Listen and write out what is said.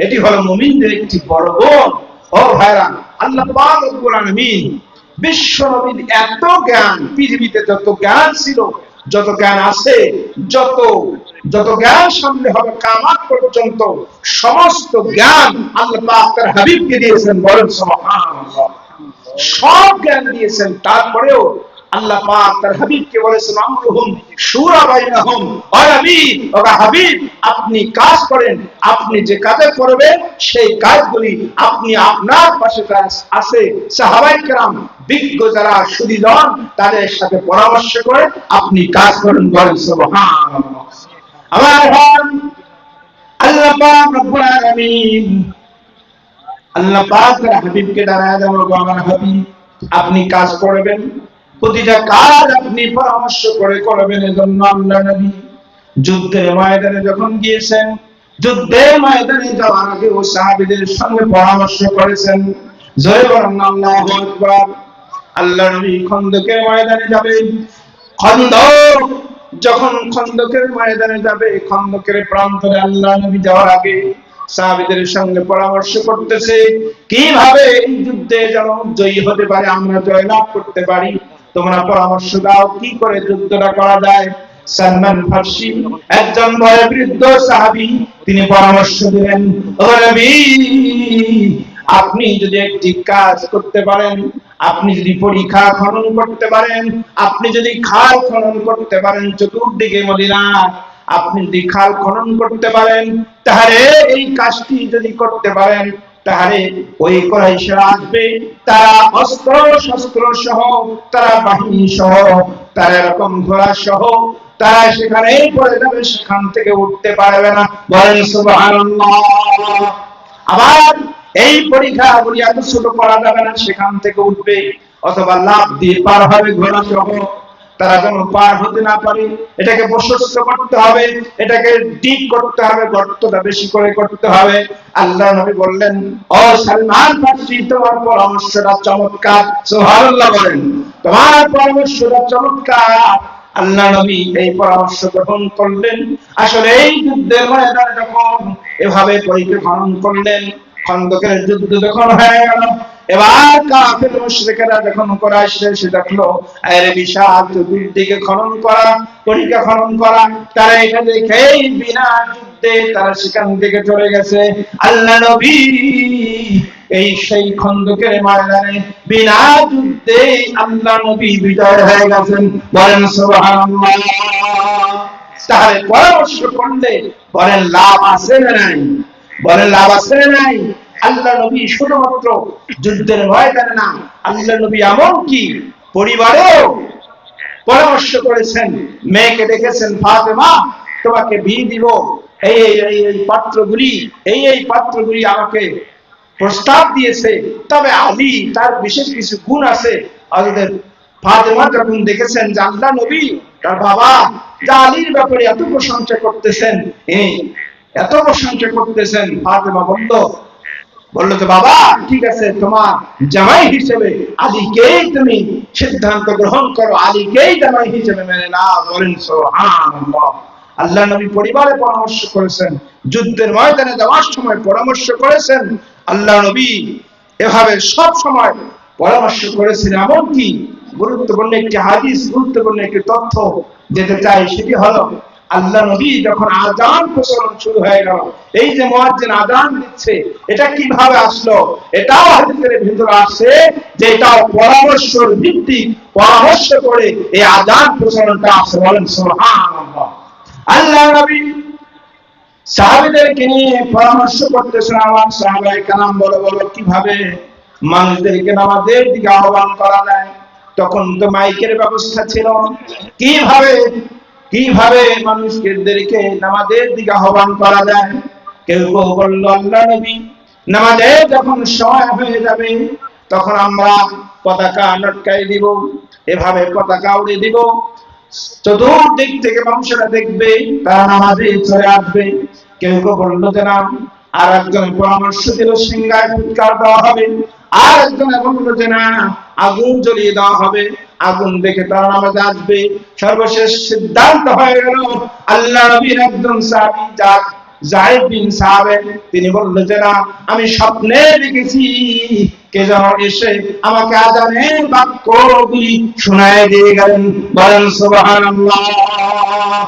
এটি হলো মুমিনদের একটি বড় গুণ। ও ভাইরা, আল্লাহ পাক রব্বুল আলামিন বিশ্ব নবীর এত জ্ঞান, পৃথিবীতে যত জ্ঞান ছিল, যত জ্ঞান আছে, যত যত জ্ঞান সামনে হবে কিয়ামত পর্যন্ত, সমস্ত জ্ঞান আল্লাহ পাক তার হাবিবকে দিয়েছেন। বলেন সুবহানাল্লাহ। সব জ্ঞান দিয়েছেন, তারপরেও আল্লাহ পাক তার হাবিবকে বলেছেন আমরুহুম শুরা বাইনাহুম, ও নবী, ও হাবিব, আপনি কাজ করেন, আপনি যে কাজ করবেন সেই কাজগুলি আপনি আপনার পাশে আছে সাহাবায়ে কেরাম বিজ্ঞ যারা সুদীজন তাদের সাথে পরামর্শ করে আপনি কাজ করেন। বলেন সুবহানাল্লাহ। আমার ভাই, আল্লাহ পাক রব্বুল আলামিন আল্লাহ পাক তার হাবিবকে দাঁড়ায় দেন, আমার হাবিব আপনি কাজ করবেন, প্রতিটা কাজ আপনি পরামর্শ করে করবেন। এজন্য আল্লাহ নবী যুদ্ধের ময়দানে যখন গিয়েছেন, যুদ্ধের ময়দানে যাওয়ার আগে ও সাহাবীদের সঙ্গে পরামর্শ করেছেন। জয় বলেন আল্লাহু আকবার। আল্লাহ নবী খন্দকের ময়দানে যাবেন, খন্দক যখন খন্দকের ময়দানে যাবে, খন্দকের প্রান্তরে আল্লাহ নবী যাওয়ার আগে সাহাবীদের সঙ্গে পরামর্শ করতেছে কিভাবে এই যুদ্ধে যেন জয়ী হতে পারে, আমরা জয়লাভ করতে পারি। তোমরা পরামর্শ দাও কি করে যুদ্ধটা করা যায়। সালমান ফারসি একজন বয়োবৃদ্ধ সাহাবী, তিনি পরামর্শ দিলেন, ও নবী, আপনি যদি একটি কাজ করতে পারেন, আপনি যদি পরীক্ষা খনন করতে পারেন, আপনি যদি খাল খনন করতে পারেন চতুর্দিকে মদিনা, আপনি যদি খাল খনন করতে পারেন, তাহলে এই কাজটি যদি করতে পারেন, তাহলে ওই কুরাইশরা আসবে, তারা অস্ত্র শস্ত্র সহ, তারা বাহিনী সহ, তারা এরকম ঘোড়া সহ, তারা সেখানেই পড়ে যাবে, সেখান থেকে উঠতে পারবে না। বলেন সুবহানাল্লাহ। আবার এই পরীক্ষাগুলি এত ছোট করা যাবে না, সেখান থেকে উঠবে অথবা লাফ দিয়ে পার হবে ঘোড়া সহ, তারা যেন পার হতে না পারে, এটাকে প্রশস্ত করতে হবে, এটাকে ডিপ করতে হবে, গর্তটা বেশি করে করতে হবে। আল্লাহ নবী বললেন, ও সালমান ফারসি, তোমার পরামর্শটা চমৎকার। সুবহানাল্লাহ বলেন, তোমার পরামর্শটা চমৎকার। আল্লাহ নবী এই পরামর্শ গ্রহণ করলেন। আসলে এই যুদ্ধের ময়দানে যখন এভাবে পরীক্ষা খনন করলেন, খন্দকের যুদ্ধ যখন হয়ে গেল, এবার কাফের মুশরিকরা যখন কুরাইশ এসে দেখলো আরে বিশাল চতুর্দিকে খনন করা, পরীক্ষা খনন করা, তারা এটা দেখেই বিনা যুদ্ধে তারা সেখান থেকে চলে গেছে। আল্লাহ নবী এই সেই খন্দকের ময়দানে বিনা যুদ্ধে আল্লাহ নবী বিজয় হয়ে গেছেন। বলেন সুবহানাল্লাহ। তাহলে পরামর্শ করলে বলেন লাভ আছে না নাই? বলেন লাভ আছে না নাই? আল্লাহ নবী শুধুমাত্র যুদ্ধের ময়দানে না, আল্লাহ নবী এমনকি পরিবারেও পরামর্শ করেছেন। মেয়েকে দেখেছেন, ফাতেমা তোমাকে বিয়ে দিব, এই এই এই পাত্রগুলি এই পাত্রগুলি আমাকে প্রস্তাব দিয়েছে, তবে আলী তার বিশেষ কিছু গুণ আছে। হযরত ফাতেমা যখন দেখেছেন যে আল্লাহ নবী তার বাবা আলীর ব্যাপারে এত প্রশংসা করতেছেন, এত প্রশংসা করতেছেন, ফাতেমা বলল যে বাবা ঠিক আছে, তোমার জামাই হিসেবে আলীকেই তুমি সিদ্ধান্ত গ্রহণ করো, আলীকেই জামাই হিসেবে মেনে নাও। বলেন সুবহানাল্লাহ। আল্লাহ নবী পরিবারে পরামর্শ করেছেন, যুদ্ধের ময়দানে যাওয়ার সময় পরামর্শ করেছেন। আল্লাহ নবী এভাবে সব সময় পরামর্শ করেছেন। এমনকি গুরুত্বপূর্ণ একটি হাদিস, গুরুত্বপূর্ণ একটি তথ্য যেতে চাই, সেটি হলো আল্লাহ নবী যখন আযান প্রচলন শুরু হয়ে গেল, এই যে মুয়াজ্জিন আযান দিচ্ছে, এটা কিভাবে আসলো? এটাও হাদিসের ভিতরে আসে যে এটাও পরামর্শের ভিত্তিক, পরামর্শ করে এই আযান প্রচলনটা আসে। বলেন সুবহানাল্লাহ। আল্লাহ নবী সাহাবীদেরকে নিয়ে পরামর্শ করতেছেন। আমার সাহাবায়ে কেরাম বলো কিভাবে মানুষদেরকে নামাজের দিকে আহ্বান করা যায়। তখন তো মাইকের ব্যবস্থা ছিল, কিভাবে মানুষদেরকে নামাজের দিকে আহ্বান করা যায়। কেউ বলল, আল্লাহ নবী নামাজের যখন সময় হয়ে যাবে তখন আমরা পতাকা লটকাই দিব, এভাবে পতাকা উড়ে দিব, চতুর্দিক থেকে মানুষেরা দেখবে, তারা নামাজে চলে আসবে। কেউ বলল যে না, আর একজন পরামর্শ দিল সিংহায় ফুৎকার দেওয়া হবে, আর একজন বলল যে না, আগুন জ্বলিয়ে দেওয়া হবে, আগুন দেখে তারা নামাজে আসবে। সর্বশেষ সিদ্ধান্ত হয়ে গেল আল্লাহ নবীর একজন সাহাবী যাক যায়েদ বিন সাবিত তিনি বললেন যে না, আমি স্বপ্নে দেখেছি কে যেন এসে আমাকে আযানের বাক্যগুলি শোনায় দিয়ে গেলেন। বলেন সুবহানাল্লাহ।